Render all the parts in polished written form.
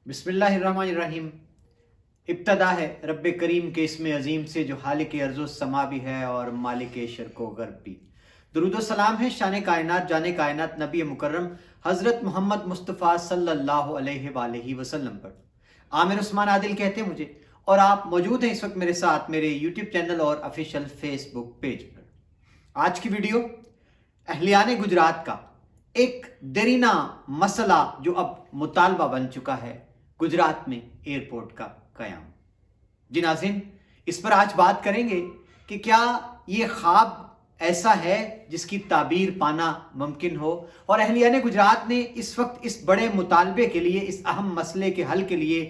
बिस्मिल्लाहिर्रहमानिर्रहीम। इब्तदा है रब करीम के इसमें अजीम से जो हालिक अर्ज़ो समा भी है और मालिक शर्को गर्ब भी। दुरूद सलाम है शान कायनात जाने कायनात नबी मुकर्रम हज़रत मोहम्मद मुस्तफ़ा सल्लल्लाहु अलैहि वसल्लम पर। आमिर उस्मान आदिल कहते हैं मुझे, और आप मौजूद हैं इस वक्त मेरे साथ मेरे यूट्यूब चैनल और ऑफिशियल फेसबुक पेज पर। आज की वीडियो अहलियान गुजरात का एक देरीना मसला जो अब मुतालबा बन चुका है, गुजरात में एयरपोर्ट का कयाम। जी नाज़रीन, इस पर आज बात करेंगे कि क्या ये ख्वाब ऐसा है जिसकी ताबीर पाना मुमकिन हो, और अहलियान गुजरात ने इस वक्त इस बड़े मुतालबे के लिए, इस अहम मसले के हल के लिए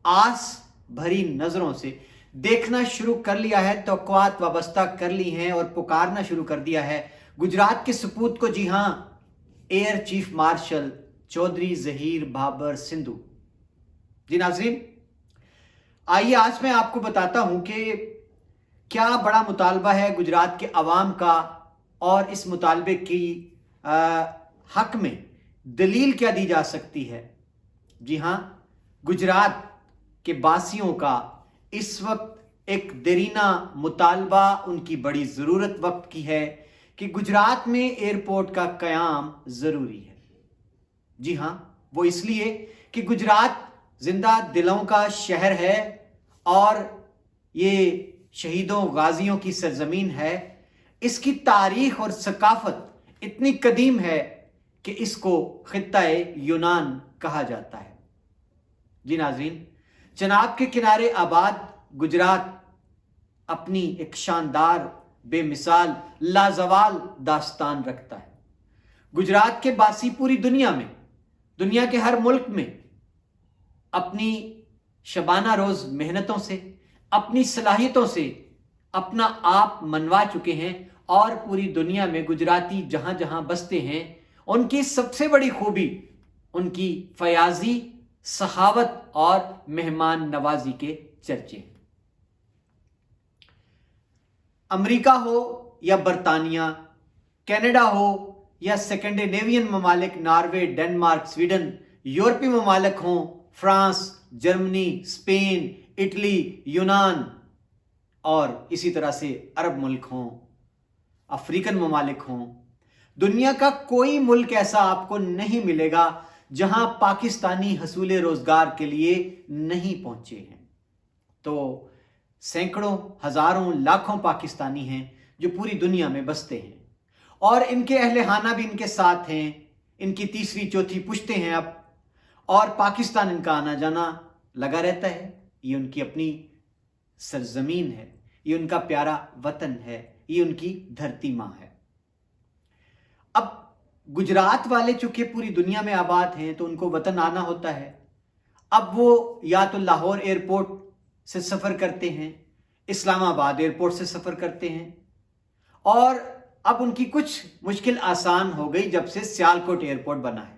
आस भरी नजरों से देखना शुरू कर लिया है, तवक्कुआत वाबस्ता कर ली हैं और पुकारना शुरू कर दिया है गुजरात के सपूत को। जी हां, air chief marshal Chaudhry Zaheer Babar Sidhu. जी नाज़रीन, आइए आज मैं आपको बताता हूं कि क्या बड़ा मुतालबा है गुजरात के अवाम का, और इस मुतालबे की हक में दलील क्या दी जा सकती है। जी हां, गुजरात के बासियों का इस वक्त एक देरीना मुतालबा, उनकी बड़ी ज़रूरत वक्त की है कि गुजरात में एयरपोर्ट का क़याम ज़रूरी है। जी हां, वो इसलिए कि गुजरात जिंदा दिलों का शहर है और ये शहीदों गाजियों की सरजमीन है। इसकी तारीख और सकाफत इतनी कदीम है कि इसको खित्ता-ए यूनान कहा जाता है। जी नाज़रीन, चनाब के किनारे आबाद गुजरात अपनी एक शानदार, बेमिसाल, लाजवाल दास्तान रखता है। गुजरात के बासी पूरी दुनिया में, दुनिया के हर मुल्क में अपनी शबाना रोज मेहनतों से, अपनी सलाहियतों से अपना आप मनवा चुके हैं, और पूरी दुनिया में गुजराती जहां जहां बसते हैं उनकी सबसे बड़ी खूबी उनकी फयाजी, सखावत और मेहमान नवाजी के चर्चे हैं। अमेरिका हो या बरतानिया, कनाडा हो या स्कैंडिनेवियन ममालिक नॉर्वे, डेनमार्क, स्वीडन, यूरोपीय ममालिक हों, फ्रांस, जर्मनी, स्पेन, इटली, यूनान, और इसी तरह से अरब मुल्क हों, अफ्रीकन ममालिक हों, दुनिया का कोई मुल्क ऐसा आपको नहीं मिलेगा जहां पाकिस्तानी हसूल रोजगार के लिए नहीं पहुंचे हैं। तो सैकड़ों, हजारों, लाखों पाकिस्तानी हैं जो पूरी दुनिया में बसते हैं, और इनके अहले खाना भी इनके साथ हैं, इनकी तीसरी चौथी पुश्तें हैं अब, और पाकिस्तान इनका आना जाना लगा रहता है। ये उनकी अपनी सरजमीन है, ये उनका प्यारा वतन है, ये उनकी धरती माँ है। अब गुजरात वाले चूंकि पूरी दुनिया में आबाद हैं तो उनको वतन आना होता है। अब वो या तो लाहौर एयरपोर्ट से सफ़र करते हैं, इस्लामाबाद एयरपोर्ट से सफ़र करते हैं, और अब उनकी कुछ मुश्किल आसान हो गई जब से सियालकोट एयरपोर्ट बना है।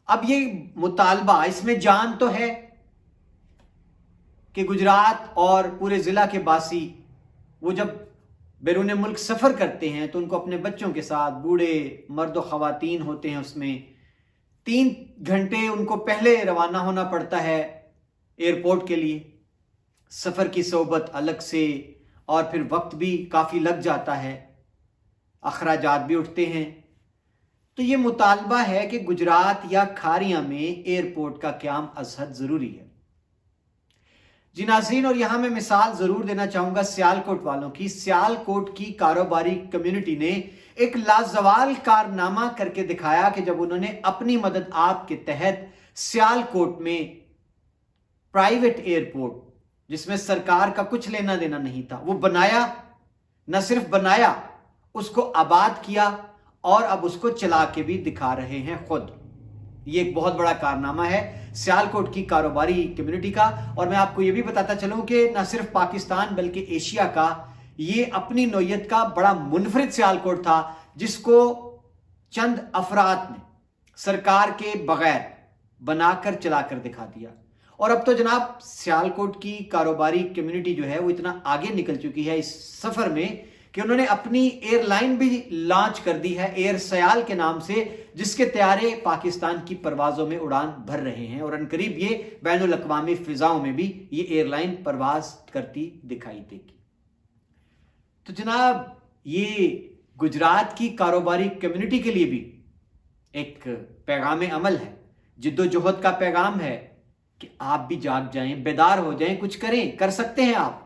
अब ये मुतालबा, इसमें जान तो है कि गुजरात और पूरे ज़िला के बासी वो जब बैरून मुल्क सफ़र करते हैं तो उनको अपने बच्चों के साथ, बूढ़े मर्द व ख़वातीन होते हैं, उसमें 3 घंटे उनको पहले रवाना होना पड़ता है एयरपोर्ट के लिए। सफ़र की सोबत अलग से, और फिर वक्त भी काफ़ी लग जाता है, अखराजात भी उठते हैं। तो ये मुतालबा है कि गुजरात या खारिया में एयरपोर्ट का क़याम अज़हद ज़रूरी है। जी नाज़रीन, और यहाँ मैं मिसाल ज़रूर देना चाहूँगा सियालकोट वालों की। सियालकोट की कारोबारी कम्युनिटी ने एक लाजवाल कारनामा करके दिखाया कि जब उन्होंने अपनी मदद आप के तहत सियालकोट में प्राइवेट एयरपोर्ट, जिसमें सरकार का कुछ लेना देना नहीं था, वो बनाया, न सिर्फ बनाया, उसको आबाद किया, और अब उसको चला के भी दिखा रहे हैं खुद। ये एक बहुत बड़ा कारनामा है सियालकोट की कारोबारी कम्युनिटी का। और मैं आपको ये भी बताता चलूं कि न सिर्फ पाकिस्तान बल्कि एशिया का ये अपनी नौयत का बड़ा मुनफरिद सियालकोट था, जिसको चंद अफराद ने सरकार के बगैर बनाकर चलाकर दिखा दिया। और अब तो जनाब सियालकोट की कारोबारी कम्युनिटी जो है वो इतना आगे निकल चुकी है इस सफर में کہ انہوں نے اپنی ایئر لائن بھی لانچ کر دی ہے ایئر سیال کے نام سے، جس کے طیارے پاکستان کی پروازوں میں اڑان بھر رہے ہیں، اور عنقریب یہ بین الاقوامی فضاؤں میں بھی یہ ایئر لائن پرواز کرتی دکھائی دے گی۔ تو جناب یہ گجرات کی کاروباری کمیونٹی کے لیے بھی ایک پیغام عمل ہے، جد و جہد کا پیغام ہے کہ آپ بھی جاگ جائیں، بیدار ہو جائیں، کچھ کریں، کر سکتے ہیں آپ۔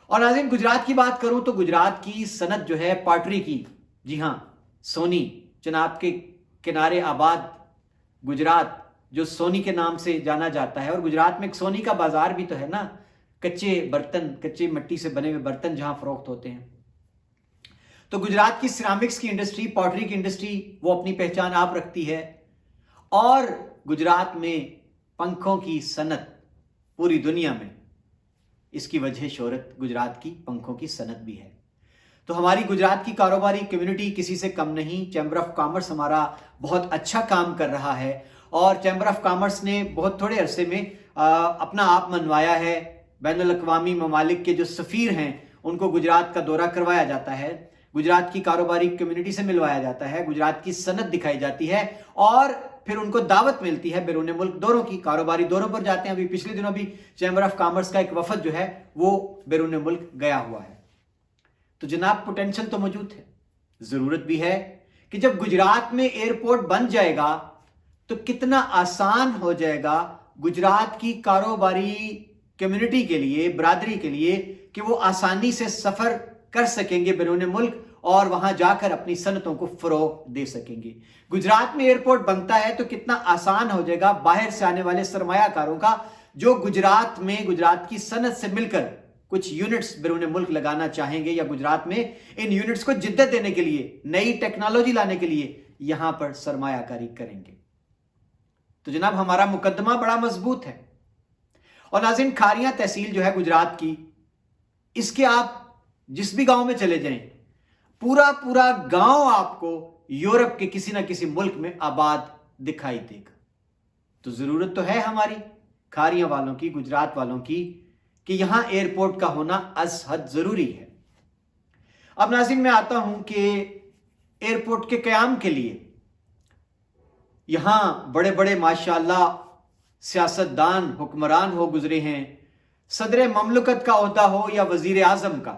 اور ناظرین، گجرات کی بات کروں تو گجرات کی صنعت جو ہے پاٹری کی، جی ہاں، سونی، جناب کے کنارے آباد گجرات جو سونی کے نام سے جانا جاتا ہے، اور گجرات میں ایک سونی کا بازار بھی تو ہے نا، کچے برتن، کچے مٹی سے بنے ہوئے برتن جہاں فروخت ہوتے ہیں۔ تو گجرات کی سیرامکس کی انڈسٹری، پاٹری کی انڈسٹری، وہ اپنی پہچان آپ رکھتی ہے، اور گجرات میں پنکھوں کی صنعت پوری دنیا میں، اس کی وجہ شہرت گجرات کی پنکھوں کی صنعت بھی ہے۔ تو ہماری گجرات کی کاروباری کمیونٹی کسی سے کم نہیں، چیمبر آف کامرس ہمارا بہت اچھا کام کر رہا ہے، اور چیمبر آف کامرس نے بہت تھوڑے عرصے میں اپنا آپ منوایا ہے۔ بین الاقوامی ممالک کے جو سفیر ہیں ان کو گجرات کا دورہ کروایا جاتا ہے، گجرات کی کاروباری کمیونٹی سے ملوایا جاتا ہے، گجرات کی صنعت دکھائی جاتی ہے، اور پھر ان کو دعوت ملتی ہے بیرون ملک دوروں کی، کاروباری دوروں پر جاتے ہیں۔ ابھی پچھلے دنوں بھی چیمبر آف کامرس کا ایک وفد جو ہے وہ بیرون ملک گیا ہوا ہے۔ تو جناب پوٹینشل تو موجود ہے، ضرورت بھی ہے کہ جب گجرات میں ایئرپورٹ بن جائے گا تو کتنا آسان ہو جائے گا گجرات کی کاروباری کمیونٹی کے لیے، برادری کے لیے، کہ وہ آسانی سے سفر کر سکیں گے بیرون ملک، اور وہاں جا کر اپنی صنعتوں کو فروغ دے سکیں گے۔ گجرات میں ایئرپورٹ بنتا ہے تو کتنا آسان ہو جائے گا باہر سے آنے والے سرمایہ کاروں کا، جو گجرات میں گجرات کی صنعت سے مل کر کچھ یونٹس بیرون ملک لگانا چاہیں گے، یا گجرات میں ان یونٹس کو جدت دینے کے لیے، نئی ٹیکنالوجی لانے کے لیے یہاں پر سرمایہ کاری کریں گے۔ تو جناب ہمارا مقدمہ بڑا مضبوط ہے۔ اور ناظرین، کھاریاں تحصیل جو ہے گجرات کی، اس کے آپ جس بھی گاؤں میں چلے جائیں، پورا گاؤں آپ کو یورپ کے کسی نہ کسی ملک میں آباد دکھائی دے گا۔ تو ضرورت تو ہے ہماری کھاریاں والوں کی، گجرات والوں کی، کہ یہاں ایئرپورٹ کا ہونا از حد ضروری ہے۔ اب ناظرین میں آتا ہوں کہ ایئرپورٹ کے قیام کے لیے یہاں بڑے بڑے ماشاءاللہ سیاستدان، حکمران ہو گزرے ہیں، صدر مملکت کا عہدہ ہو یا وزیر اعظم کا۔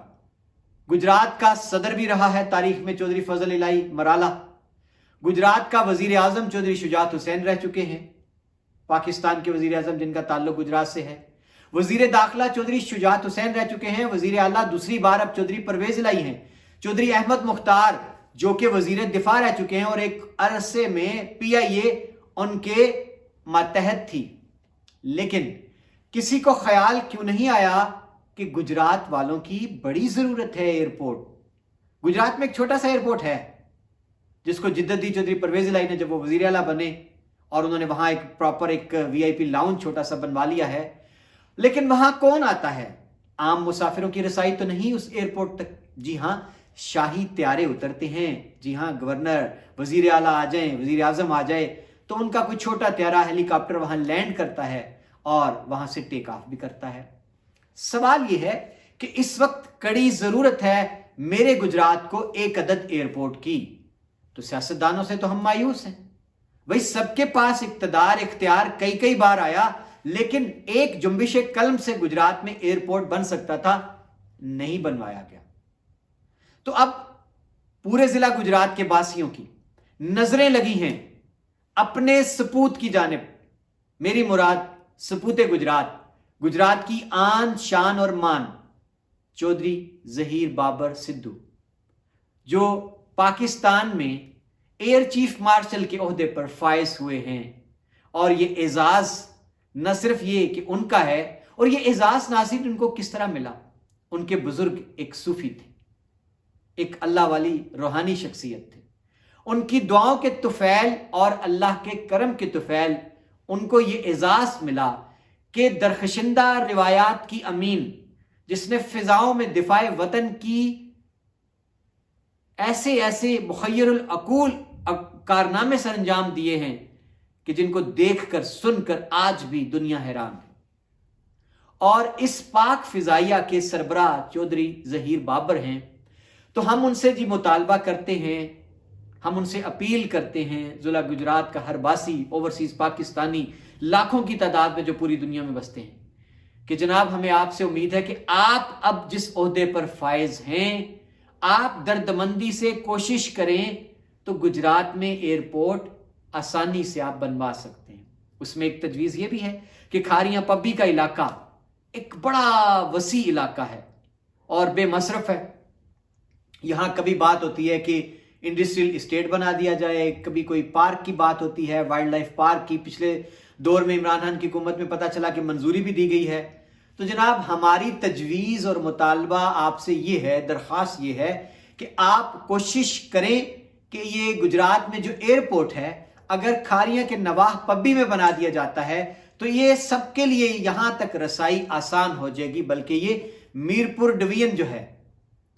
گجرات کا صدر بھی رہا ہے تاریخ میں چودھری فضل الہی مرالا، گجرات کا وزیر اعظم چودھری شجاعت حسین رہ چکے ہیں، پاکستان کے وزیر اعظم جن کا تعلق گجرات سے ہے، وزیر داخلہ چودھری شجاعت حسین رہ چکے ہیں، وزیر اعلیٰ دوسری بار اب چودھری پرویز الہی ہیں، چودھری احمد مختار جو کہ وزیر دفاع رہ چکے ہیں، اور ایک عرصے میں پی آئی اے ان کے ماتحت تھی۔ لیکن کسی کو خیال کیوں نہیں آیا کہ گجرات والوں کی بڑی ضرورت ہے ایئرپورٹ۔ گجرات میں ایک چھوٹا سا ایئرپورٹ ہے جس کو جدت دی چودھری پرویز الہی نے جب وہ وزیر اعلیٰ بنے، اور انہوں نے وہاں ایک پراپر ایک وی آئی پی لاؤنج چھوٹا سا بنوا لیا ہے۔ لیکن وہاں کون آتا ہے؟ عام مسافروں کی رسائی تو نہیں اس ایئرپورٹ تک۔ جی ہاں، شاہی طیارے اترتے ہیں، جی ہاں، گورنر، وزیر اعلیٰ آ جائیں، وزیر اعظم آ جائے تو ان کا کوئی چھوٹا طیارہ، ہیلی کاپٹر وہاں لینڈ کرتا ہے اور وہاں سے ٹیک آف بھی کرتا ہے۔ سوال یہ ہے کہ اس وقت کڑی ضرورت ہے میرے گجرات کو ایک عدد ایئرپورٹ کی۔ تو سیاستدانوں سے تو ہم مایوس ہیں، بھئی سب کے پاس اقتدار، اختیار کئی بار آیا، لیکن ایک جنبش قلم سے گجرات میں ایئرپورٹ بن سکتا تھا، نہیں بنوایا گیا۔ تو اب پورے ضلع گجرات کے باسیوں کی نظریں لگی ہیں اپنے سپوت کی جانب، میری مراد سپوت گجرات، گجرات کی آن شان اور مان چودھری ظہیر بابر سدھو، جو پاکستان میں ایئر چیف مارشل کے عہدے پر فائز ہوئے ہیں۔ اور یہ اعزاز نہ صرف یہ کہ ان کا ہے، اور یہ اعزاز ناظرین ان کو کس طرح ملا؟ ان کے بزرگ ایک صوفی تھے، ایک اللہ والی روحانی شخصیت تھے، ان کی دعاؤں کے طفیل اور اللہ کے کرم کے طفیل ان کو یہ اعزاز ملا کہ درخشندہ روایات کی امین، جس نے فضاؤں میں دفاع وطن کی ایسے مخیر العقول کارنامے سر انجام دیے ہیں کہ جن کو دیکھ کر سن کر آج بھی دنیا حیران ہے۔ اور اس پاک فضائیہ کے سربراہ چودھری ظہیر بابر ہیں، तो हम उनसे जी मुतालबा करते हैं, हम उनसे अपील करते हैं, ज़िला गुजरात का हर बासी, ओवरसीज पाकिस्तानी लाखों की तादाद में जो पूरी दुनिया में बसते हैं, कि जनाब हमें आपसे उम्मीद है कि आप अब जिस ओहदे पर फायज हैं, आप दर्दमंदी से कोशिश करें तो गुजरात में एयरपोर्ट आसानी से आप बनवा सकते हैं। उसमें एक तजवीज़ ये भी है कि खारियां पब्बी का इलाका एक बड़ा वसी इलाका है और बेमसरफ है। यहां कभी बात होती है कि इंडस्ट्रियल इस्टेट बना दिया जाए, कभी कोई पार्क की बात होती है, वाइल्ड लाइफ पार्क की। पिछले दौर में इमरान खान की हुकूमत में पता चला कि मंजूरी भी दी गई है। तो जनाब हमारी तजवीज़ और मुतालबा आपसे ये है, दरख्वास्त ये है कि आप कोशिश करें कि ये गुजरात में जो एयरपोर्ट है, अगर खारियां के नवाह पब्बी में बना दिया जाता है तो ये सबके लिए यहां तक रसाई आसान हो जाएगी। बल्कि ये मीरपुर डिवीजन जो है,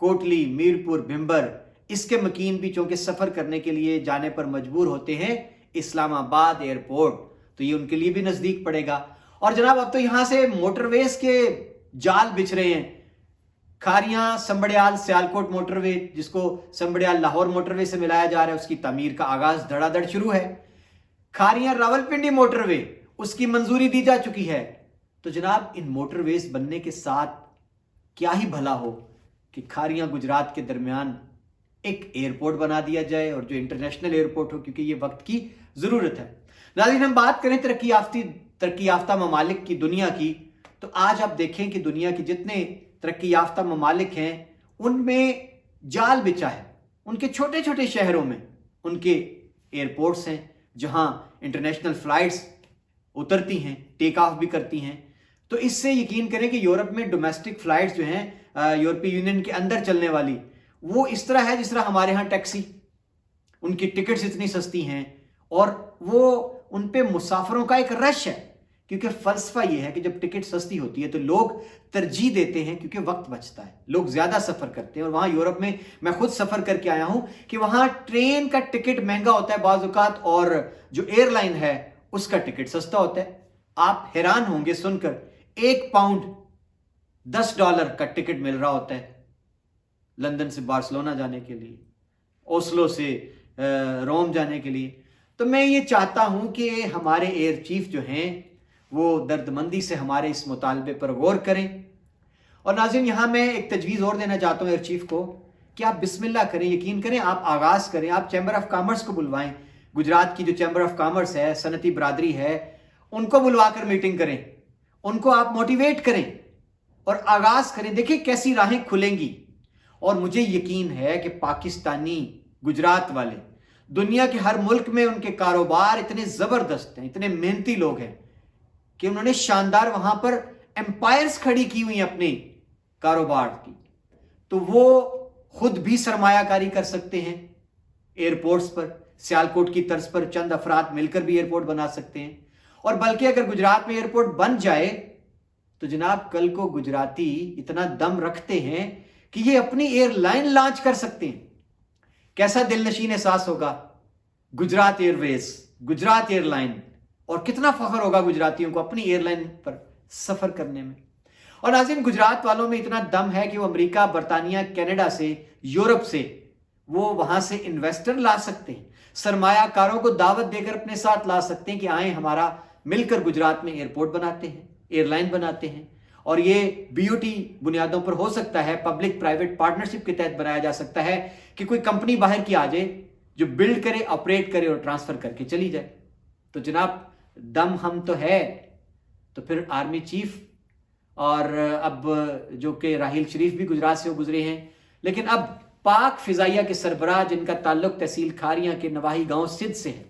कोटली, मीरपुर, भिंबर, इसके मकीन भी चूंकि सफर करने के लिए जाने पर मजबूर होते हैं इस्लामाबाद एयरपोर्ट, तो ये उनके लिए भी नजदीक पड़ेगा। और जनाब अब तो यहां से मोटरवेज के जाल बिछ रहे हैं। खारियां संबड़ियाल सियालकोट मोटरवे, जिसको संबड़ियाल लाहौर मोटरवे से मिलाया जा रहा है, उसकी तमीर का आगाज धड़ाधड़ शुरू है। खारियां रावलपिंडी मोटरवे, उसकी मंजूरी दी जा चुकी है। तो जनाब इन मोटरवेज बनने के साथ क्या ही भला हो कि खारियां गुजरात के दरमियान एक एयरपोर्ट बना दिया जाए, और जो इंटरनेशनल एयरपोर्ट हो, क्योंकि ये वक्त की जरूरत है। नाज़रीन, हम बात करें तरक्की याफ्ता ममालिक की, दुनिया की, तो आज आप देखें कि दुनिया के जितने तरक्की याफ्ता ममालिक हैं उनमें जाल बिछा है। उनके छोटे छोटे शहरों में उनके एयरपोर्ट्स हैं जहां इंटरनेशनल फ्लाइट्स उतरती हैं, टेक ऑफ भी करती हैं। तो इससे यकीन करें कि यूरोप में डोमेस्टिक फ्लाइट्स जो हैं यूरोपीय यूनियन के अंदर चलने वाली, वो इस तरह है जिस तरह हमारे यहाँ टैक्सी, उनकी टिकट्स इतनी सस्ती हैं और वो उन पे मुसाफिरों का एक रश है। क्योंकि फलसफा ये है कि जब टिकट सस्ती होती है तो लोग तरजीह देते हैं, क्योंकि वक्त बचता है, लोग ज्यादा सफर करते हैं। और वहां यूरोप में मैं खुद सफर करके आया हूं कि वहां ट्रेन का टिकट महंगा होता है बाज़ औक़ात, और जो एयरलाइन है उसका टिकट सस्ता होता है। आप हैरान होंगे सुनकर, 1 पाउंड $10 का टिकट मिल रहा होता है लंदन से बार्सिलोना जाने के लिए, ओस्लो से रोम जाने के लिए। तो मैं ये चाहता हूं कि हमारे एयर चीफ जो हैं वो दर्दमंदी से हमारे इस मुतालबे पर गौर करें। और नाज़रीन, यहां मैं एक तजवीज़ और देना चाहता हूं एयर चीफ को कि आप बिस्मिल्लाह करें, यकीन करें, आप आगाज करें, आप चैम्बर ऑफ कॉमर्स को बुलवाएं। गुजरात की जो चैम्बर ऑफ कॉमर्स है, सनती बरादरी है, उनको बुलवाकर मीटिंग करें, उनको आप मोटिवेट करें और आगाज करें। देखिए कैसी राहें खुलेंगी। और मुझे यकीन है कि पाकिस्तानी गुजरात वाले दुनिया के हर मुल्क में उनके कारोबार इतने जबरदस्त हैं, इतने मेहनती लोग हैं कि उन्होंने शानदार वहां पर एम्पायर्स खड़ी की हुई अपने कारोबार की। तो वो खुद भी सरमायाकारी कर सकते हैं एयरपोर्ट्स पर। सियालकोट की तर्ज पर चंद अफराद मिलकर भी एयरपोर्ट बना सकते हैं। और बल्कि अगर गुजरात में एयरपोर्ट बन जाए तो जनाब कल को गुजराती इतना दम रखते हैं कि ये अपनी एयरलाइन लॉन्च कर सकते हैं। कैसा दिलनशीन एहसास होगा, गुजरात एयरवेज, गुजरात एयरलाइन, और कितना फख्र होगा गुजरातियों को अपनी एयरलाइन पर सफर करने में। और नाज़रीन, गुजरात वालों में इतना दम है कि वो अमेरिका, बरतानिया, कनाडा से, यूरोप से वो वहां से इन्वेस्टर ला सकते हैं, सरमायाकारों को दावत देकर अपने साथ ला सकते हैं कि आए हमारा मिलकर गुजरात में एयरपोर्ट बनाते हैं, एयरलाइन बनाते हैं। और ये बीओटी बुनियादों पर हो सकता है, पब्लिक प्राइवेट पार्टनरशिप के तहत बनाया जा सकता है कि कोई कंपनी बाहर की आ जाए जो बिल्ड करे, ऑपरेट करे और ट्रांसफर करके चली जाए। तो जनाब दम हम तो है, तो फिर आर्मी चीफ और अब जो कि राहील शरीफ भी गुजरात से गुजरे हैं, लेकिन अब पाक फिजाइया के सरबराह जिनका ताल्लुक तहसील खारियां के नवाही गांव सिद्ध से है,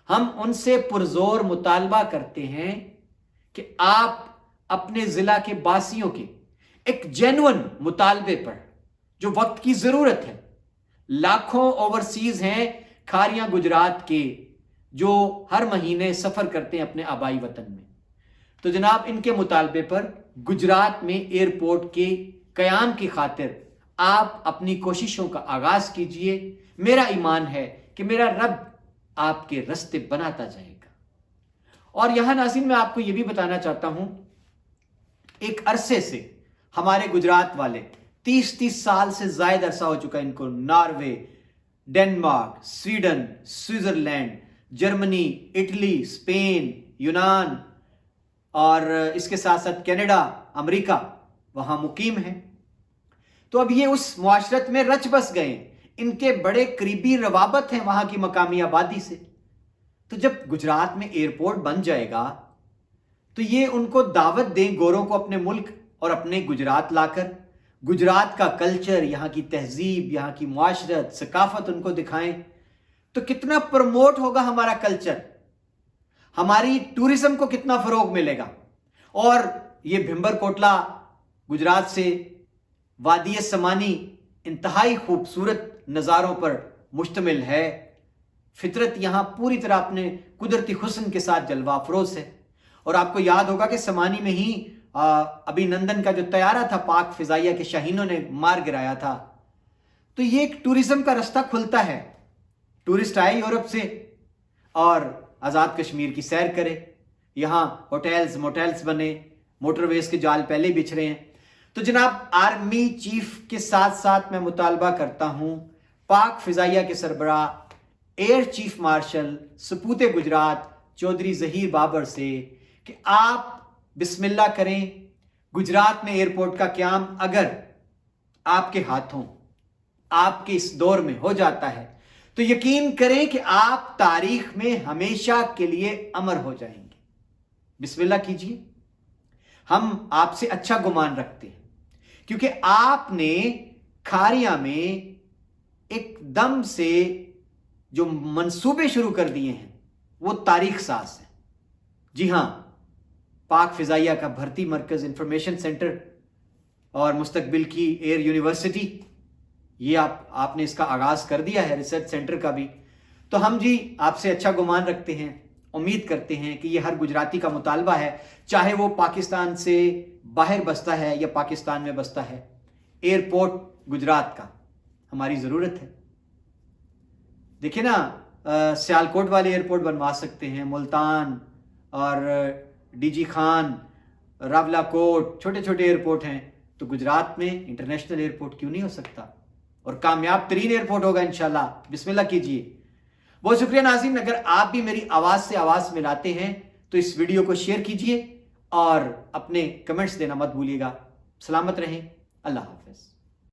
हम उनसे पुरजोर मुतालबा करते हैं कि आप अपने जिला के बासियों के एक जेन्युइन मुतालबे पर, जो वक्त की जरूरत है, लाखों ओवरसीज हैं खारियां गुजरात के जो हर महीने सफर करते हैं अपने आबाई वतन में, तो जनाब इनके मुतालबे पर गुजरात में एयरपोर्ट के कयाम की खातिर आप अपनी कोशिशों का आगाज कीजिए। मेरा ईमान है कि मेरा रब आपके रास्ते बनाता जाएगा। और यहां नाज़रीन मैं आपको यह भी बताना चाहता हूं, एक अरसे से हमारे गुजरात वाले 30 साल से ज्यादा अरसा हो चुका है इनको Norway, Denmark, Sweden, Switzerland, Germany, Italy, Spain, यूनान और इसके साथ साथ कनाडा, अमेरिका वहां मुकीम है। तो अब ये उस मुआशरत में रच बस गए, इनके बड़े करीबी रवाबत हैं वहां की मकामी आबादी से। तो जब गुजरात में एयरपोर्ट बन जाएगा तो ये उनको दावत दें गोरों को अपने मुल्क और अपने गुजरात लाकर, गुजरात का कल्चर, यहाँ की तहजीब, यहाँ की मुआशरत, सकाफत उनको दिखाएं। तो कितना प्रमोट होगा हमारा कल्चर, हमारी टूरिज्म को कितना फरोग मिलेगा। और ये भिंबर कोटला गुजरात से वादी समानी इंतहाई खूबसूरत नज़ारों पर मुश्तमिल है। फितरत यहाँ पूरी तरह अपने कुदरती हुस्न के साथ जलवा अफरोज है। और आपको याद होगा कि समानी में ही अभिनंदन का जो तैयारा था पाक फिजाइया के शाहीनों ने मार गिराया था। तो ये एक टूरिज्म का रास्ता खुलता है, टूरिस्ट आए यूरोप से और आज़ाद कश्मीर की सैर करे। यहाँ होटल्स मोटेल्स बने, मोटरवेज के जाल पहले बिछ रहे हैं। तो जनाब आर्मी चीफ के साथ साथ मैं मुतालबा करता हूं पाक फिजाइया के सरबराह एयर चीफ मार्शल सपूते गुजरात चौधरी जहीर बाबर से कि आप बिस्मिल्लाह करें। गुजरात में एयरपोर्ट का क़याम अगर आपके हाथों आपके इस दौर में हो जाता है तो यकीन करें कि आप तारीख में हमेशा के लिए अमर हो जाएंगे। बिस्मिल्लाह कीजिए। हम आपसे अच्छा गुमान रखते हैं क्योंकि आपने खारिया में एकदम से जो मंसूबे शुरू कर दिए हैं वो तारीख साज है। जी हां, पाक फिजाइया का भर्ती मरकज, इंफॉर्मेशन सेंटर और मुस्तकबिल की एयर यूनिवर्सिटी, ये आपने इसका आगाज कर दिया है, रिसर्च सेंटर का भी। तो हम जी आपसे अच्छा गुमान रखते हैं, उम्मीद करते हैं कि ये हर गुजराती का मुतालबा है, चाहे वो पाकिस्तान से बाहर बसता है या पाकिस्तान में बसता है। एयरपोर्ट गुजरात का हमारी ज़रूरत है। देखिए ना, सियालकोट वाले एयरपोर्ट बनवा सकते हैं, मुल्तान और डीजी खान, रावलाकोट, छोटे छोटे एयरपोर्ट हैं। तो गुजरात में इंटरनेशनल एयरपोर्ट क्यों नहीं हो सकता, और कामयाब तरीन एयरपोर्ट होगा इंशाल्लाह। बिस्मिल्लाह कीजिए। बहुत शुक्रिया नाज़रीन। अगर आप भी मेरी आवाज़ से आवाज़ मिलाते हैं तो इस वीडियो को शेयर कीजिए और अपने कमेंट्स देना मत भूलिएगा। सलामत रहें। अल्लाह हाफ़िज़।